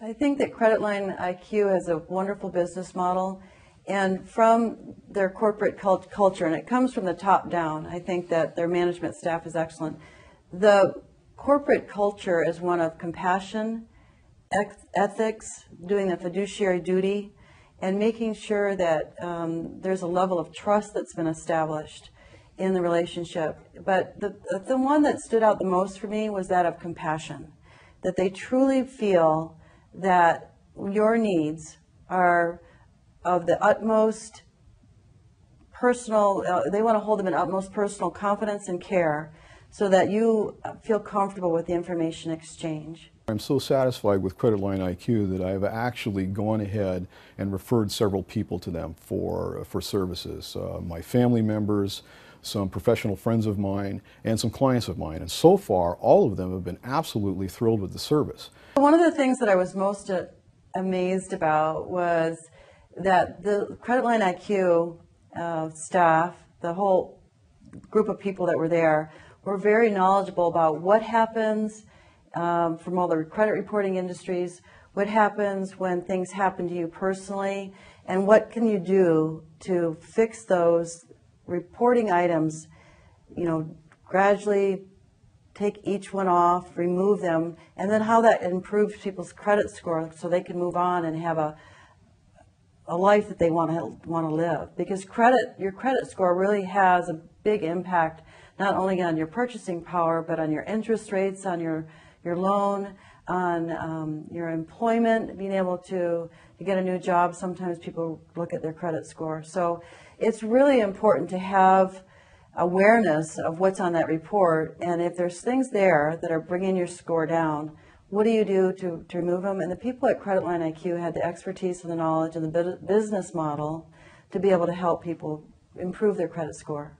I think that Credit Line IQ has a wonderful business model, and from their corporate culture, and it comes from the top down. I think that their management staff is excellent. The corporate culture is one of compassion, ethics, doing the fiduciary duty, and making sure that there's a level of trust that's been established in the relationship. But the one that stood out the most for me was that of compassion, that they truly feel that your needs are of the utmost personal, they want to hold them in utmost personal confidence and care so that you feel comfortable with the information exchange. I'm so satisfied with Credit Line IQ that I've actually gone ahead and referred several people to them for services. My family members, some professional friends of mine, and some clients of mine. And so far, all of them have been absolutely thrilled with the service. One of the things that I was most amazed about was that the Credit Line IQ staff, the whole group of people that were there, were very knowledgeable about what happens from all the credit reporting industries, what happens when things happen to you personally, and what can you do to fix those reporting items, gradually take each one off, remove them, and then how that improves people's credit score so they can move on and have a life that they want to live. Because your credit score really has a big impact not only on your purchasing power, but on your interest rates, on your loan, on your employment, being able to get a new job. Sometimes people look at their credit score. So it's really important to have awareness of what's on that report, and if there's things there that are bringing your score down, what do you do to remove them? And the people at Credit Line IQ had the expertise and the knowledge and the business model to be able to help people improve their credit score.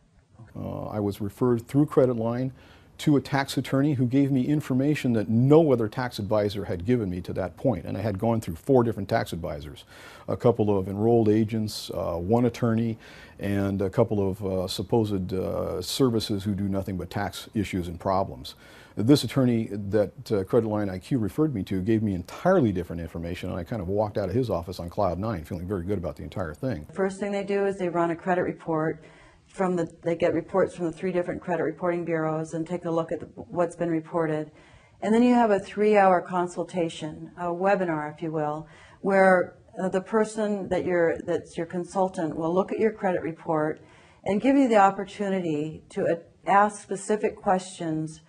I was referred through Credit Line to a tax attorney who gave me information that no other tax advisor had given me to that point. And I had gone through 4 different tax advisors, a couple of enrolled agents, one attorney, and a couple of supposed services who do nothing but tax issues and problems. This attorney that Credit Line IQ referred me to gave me entirely different information, and I kind of walked out of his office on cloud 9, feeling very good about the entire thing. First thing they do is they run a credit report. They get reports from the 3 different credit reporting bureaus and take a look at what's been reported. And then you have a 3-hour consultation, a webinar, if you will, where the person that's your consultant will look at your credit report and give you the opportunity to ask specific questions,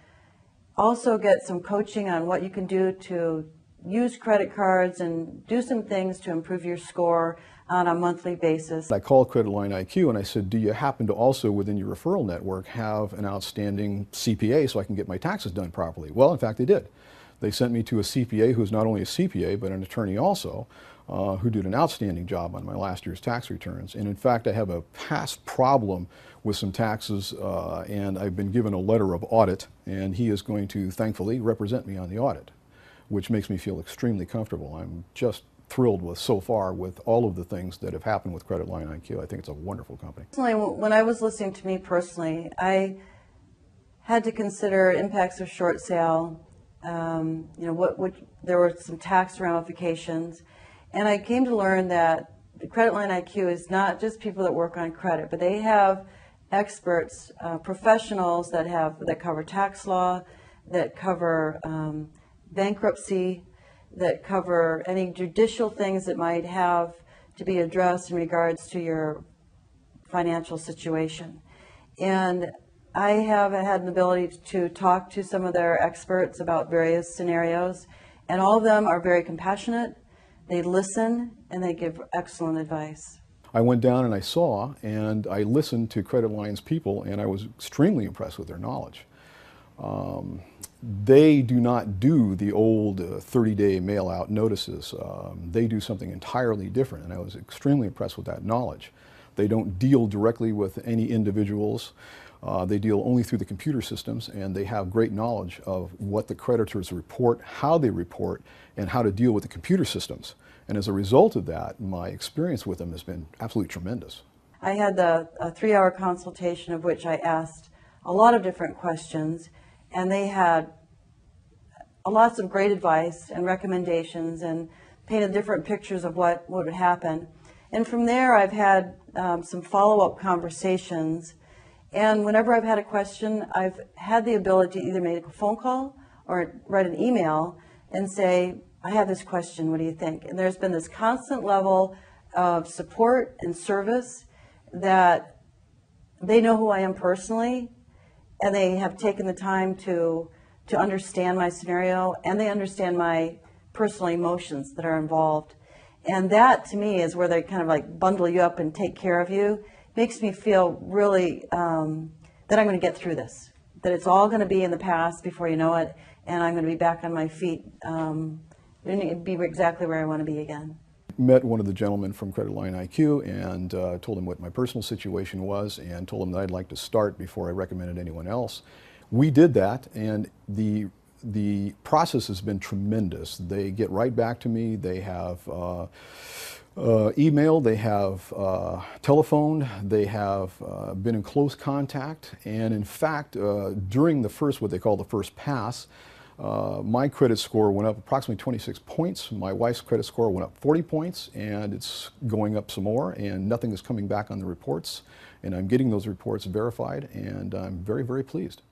also get some coaching on what you can do to use credit cards and do some things to improve your score on a monthly basis. I called Credit Line IQ and I said, do you happen to also within your referral network have an outstanding CPA so I can get my taxes done properly? Well, in fact, they did. They sent me to a CPA who's not only a CPA but an attorney also, who did an outstanding job on my last year's tax returns. And in fact, I have a past problem with some taxes and I've been given a letter of audit, and he is going to thankfully represent me on the audit, which makes me feel extremely comfortable. I'm just thrilled so far with all of the things that have happened with Credit Line IQ. I think it's a wonderful company. When I was listening to me personally, I had to consider impacts of short sale. There were some tax ramifications, and I came to learn that the Credit Line IQ is not just people that work on credit, but they have experts, professionals that cover tax law, that cover bankruptcy, that cover any judicial things that might have to be addressed in regards to your financial situation. And I have had an ability to talk to some of their experts about various scenarios, and all of them are very compassionate. They listen and they give excellent advice. I went down and I saw and I listened to Credit Line's people, and I was extremely impressed with their knowledge. They do not do the old 30-day mail-out notices. They do something entirely different, and I was extremely impressed with that knowledge. They don't deal directly with any individuals. They deal only through the computer systems, and they have great knowledge of what the creditors report, how they report, and how to deal with the computer systems. And as a result of that, my experience with them has been absolutely tremendous. I had a 3-hour consultation of which I asked a lot of different questions, and they had lots of great advice and recommendations and painted different pictures of what would happen. And from there, I've had some follow-up conversations. And whenever I've had a question, I've had the ability to either make a phone call or write an email and say, I have this question, what do you think? And there's been this constant level of support and service that they know who I am personally, and they have taken the time to understand my scenario, and they understand my personal emotions that are involved. And that, to me, is where they kind of like bundle you up and take care of you. Makes me feel really that I'm going to get through this, that it's all going to be in the past before you know it, and I'm going to be back on my feet and be exactly where I want to be again. Met one of the gentlemen from Credit Line IQ and told him what my personal situation was and told him that I'd like to start before I recommended anyone else. We did that, and the process has been tremendous. They get right back to me. They have email, they have telephone, they have been in close contact, and in fact, during the first, what they call the first pass, my credit score went up approximately 26 points. My wife's credit score went up 40 points, and it's going up some more, and nothing is coming back on the reports. And I'm getting those reports verified, and I'm very, very pleased.